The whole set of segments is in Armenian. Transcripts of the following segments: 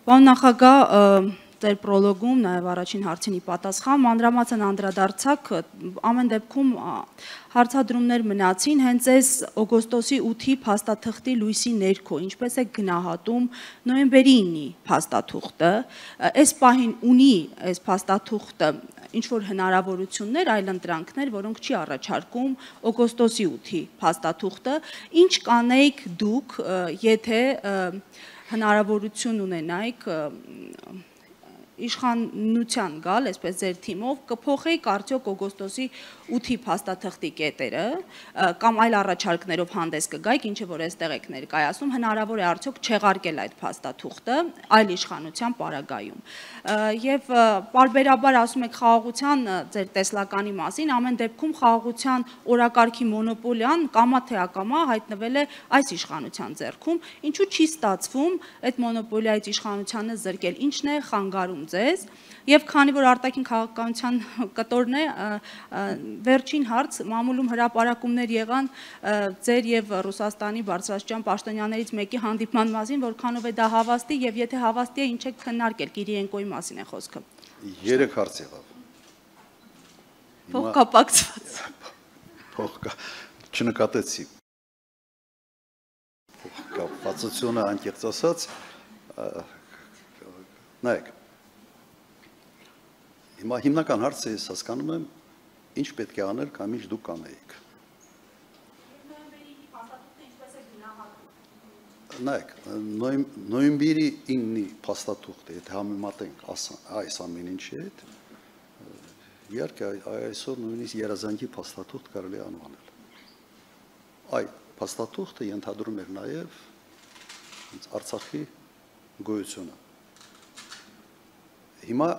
Պարոն նախագահ, ձեր պրոլոգում, նաև առաջին հարցինի պատասխան, մանրամասն անդրադարձակ, ամեն դեպքում հարցադրումներ մնացին հենց այս օգոստոսի 8-ի փաստաթղթի լույսի ներքո, ինչպես է գնահատում նոյեմբերի 9-ի փաստաթուղթը, այս պահին ունի այս փաստաթուղթը ինչ-որ հնարավորություններ, այլընտրանքներ, որոնք չի առաջարկում օգոստոսի 8-ի փաստաթուղթը, ինչ կանեիք դուք, եթե հնարավորություն ունենայիք իշխանության գալ, այսպես ձեր թիմով, կփոխեիք արդյոք օգոստոսի 8-ի փաստաթղթի կետերը, կամ այլ առաջարկներով հանդես կգայիք, ինչը որ այստեղ եք ներկայացնում, հնարավոր է արդյոք չեղարկել այդ փաստաթուղթը այլ իշխանության պարագայում։ Եվ պարբերաբար ասում եք խաղաղության ձեր տեսլականի մասին, ամեն դեպքում խաղաղության օրակարգի մոնոպոլիան կամա թե ակամա հայտնվել է այս իշխանության ձեռքում, ինչու չի ստացվում այդ մոնոպոլիայից իշխանությանը զրկել, ինչն է խանգարում ձեզ, եւ քանի որ արտաքին քաղաքականության կտորն է, վերջին հարց, մամուլում հրապարակումներ եղան ձեր եւ Ռուսաստանի բարձրաստիճան պաշտոնյաներից մեկի հանդիպման մասին, որքանով է դա հավաստի եւ եթե հավաստի է, ինչ եք քննարկել, Կիրիենկոյի մասին է խոսքը։ 3 հարց եղավ։ Փոխկապակցված։ Չնկատեցի։ Փոխկապվածությունը անկեղծ ասած, նայեք։ Հիմա հիմնական հարցը ես հասկանում եմ, ինչ պետք է անել կամ ինչ դուք կանեիք։ Նայեք, նոյեմբերի 9-ի փաստաթուղթը, եթե համեմատենք այս ամեն ինչի հետ, իհարկե այսօր նույնիսկ երազանքի փաստաթուղթ կարելի է անվանել։ Այդ փաստաթուղթը ենթադրում էր նաև Արցախի գոյությունը։ Հիմա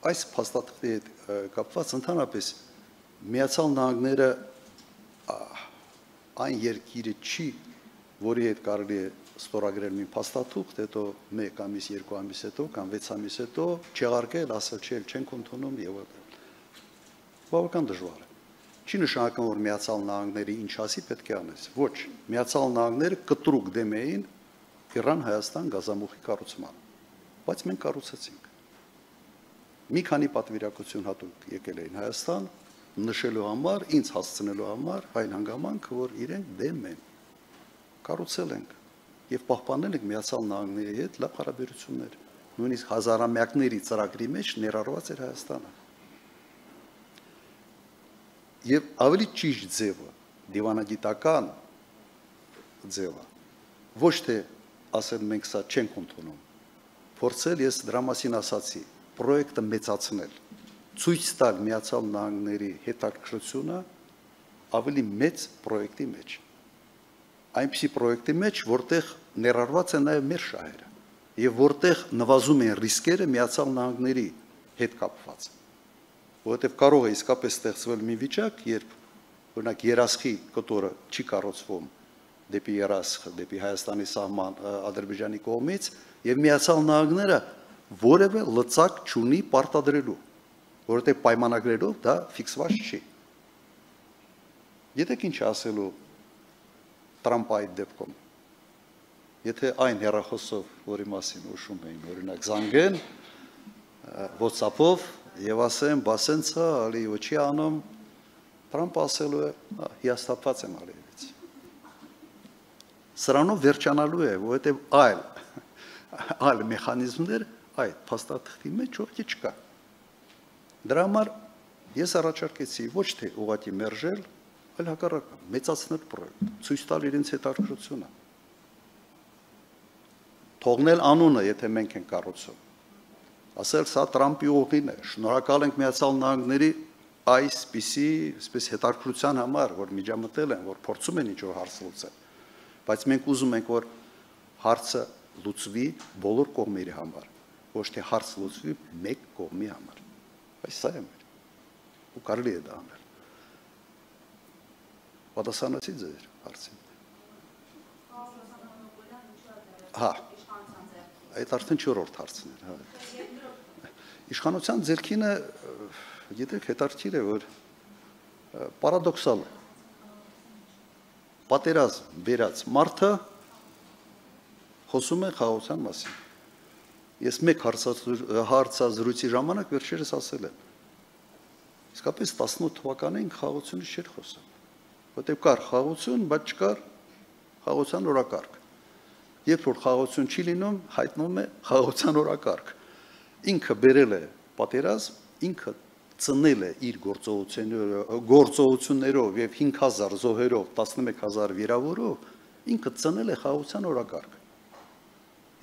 այս փաստաթղթի հետ կապված ընդհանրապես Միացյալ Նահանգները այն երկիրը չի, որի հետ կարելի է ստորագրել մի փաստաթուղթ, հետո 1 ամիս, 2 ամիս հետո կամ 6 ամիս հետո չեղարկել, ասել չենք ընդունում եւ այլն։ Բավական դժվար է։ Չի նշանակում, որ Միացյալ Նահանգները ինչ ասի պետք է անես։ Ոչ, Միացյալ Նահանգները կտրուկ դեմ էին Իրան-Հայաստան գազամուխի կառուցման, բայց մենք կառուցեցինք։ Մի քանի պատվիրակություն հատուկ եկել էին Հայաստան, նշելու համար, ինձ հասցնելու համար այն հանգամանքը, որ իրենք դեմ են, կառուցել ենք եւ պահպանել ենք Միացյալ Նահանգների հետ լավ հարաբերություններ, նույնիսկ հազարամյակների ծրագրի մեջ ներառված էր Հայաստանը։ Եվ ավելի ճիշտ ձևը, դիվանագիտական ձևը, ոչ թե ասել մենք սա չենք ընդունում, փորձել ես դրա մասին ասացի, պրոյեկտը մեծացնել, ցույց տալ Միացյալ Նահանգների հետաքրքրությունը ավելի մեծ պրոյեկտի մեջ։ Այնպիսի պրոյեկտի մեջ, որտեղ ներառված են նաև մեր շահերը, եւ որտեղ նվազում են ռիսկերը Միացյալ Նահանգների հետ կապված։ Որովհետև կարող է իսկապես ստեղծվել մի վիճակ, երբ օրինակ երասխի կտորը չի կառուցվում դեպի երասխ, դեպի Հայաստանի սահման Ադրբեջանի կողմից, եւ Միացյալ Նահանգները որևէ լծակ չունի պարտադրելու, որովհետև պայմանագրերով դա ֆիքսված չի։ Գիտեք ինչ ասելու Տրամպը այդ դեպքում։ Եթե այն հեռախոսով, որի մասին ուշում էին, օրինակ զանգեն WhatsApp-ով եւ ասեն, բասենցա, ալի ոչի անում, Տրամպը ասելու է, հիասթափված եմ ալիվից։ Սրանով վերջանալու է, որովհետև այլ մեխանիզմներ այդ փաստաթղթի մեջ ոքի չկա։ Դրա համար ես առաջարկեցի ոչ թե ուղղակի մերժել, այլ հակառակը, մեծացնել պրոյեկտը, ցույց տալ իրենց հետաքրքրությունը։ Թողնել անունը, եթե մենք ենք կառուցում։ Ասել, սա Տրամպի ուղին է, շնորհակալ ենք Միացյալ Նահանգների այսպիսի հետաքրքրության համար, որ միջամտել են, որ փորձում են ինչ-որ հարց լուծել, բայց մենք ուզում ենք, որ հարցը լուծվի բոլոր կողմերի համար, ոչ թե հարց լուծվի մեկ կողմի համար։ Այս սա է մեր, ու կարելի է դա անել։ Պատասխանեցի ձեր հարցին։ Հա, այդ արդեն 4-րդ հարցն էր։ Իշխանության ձեռքինը, գիտեք, հետաքրքիր է, որ պարադոքսալ է։ Պատերազմ բերած մարդը խոսում են խաղաղության մասին։ Ես մեկ հարցազրույցի ժամանակ վերջերս ասել եմ։ Իսկապես 18 թվականին խաղաղությունից չէր խոսում, որտեղ կար խաղաղություն, բայց չկար խաղաղության օրակարգ։ Երբ որ խաղաղություն չի լինում, հայտնվում է խաղաղության օրակարգ։ Ինքը բերել է պատերազմ, ինքը ծնել է իր գործողություններով եւ 5000 զոհերով, 11000 վիրավորով, ինքը ծնել է խաղաղության օրակարգ։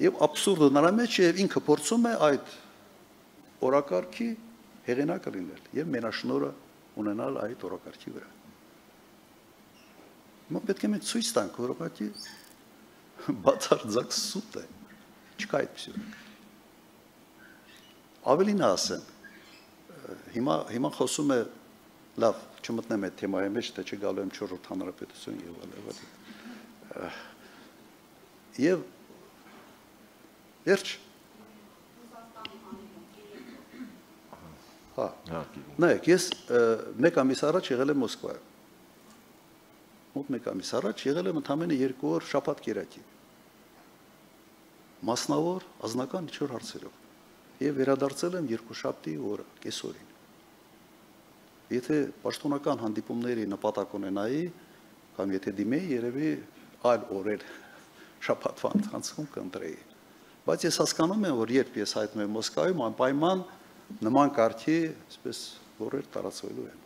Եվ абսուրդը նրա մեջ է, ինքը փորձում է այդ օրակարգի հեղինակը լինել եւ մենաշնորհը ունենալ այդ օրակարգի վրա։ Հիմա պետք է մենք ցույց տանք, որ ուղղակի բացարձակ սուտ է, չկա այդպես։ Ավելին ասեմ, հիմա խոսում է, լավ, չմտնեմ այդ թեմայի մեջ, թե չգալու եմ 4-րդ հանրապետություն եւ այլն։ Եվ Երջ։ Հա։ Նայեք, ես մեկ ամիս առաջ եղել եմ Մոսկվայում։ Մոտ մեկ ամիս առաջ եղել եմ ընդամենը 2 օր շաբաթ կիրակի։ Մասնավոր ազնական ինչ-որ հարցերով։ Եվ վերադարձել եմ երկուշաբթի օրը, կեսօրին։ Եթե պաշտոնական հանդիպումների նպատակ ունենայի, կամ եթե դիմեի, երևի այլ օրեր շաբաթվա ընթացքում կընտրեի։ Բայց ես հասկանում եմ, որ երբ ես հայտնվում եմ Մոսկվայում, անպայման նման կարգի, այսպես, որեր տարածվելու են։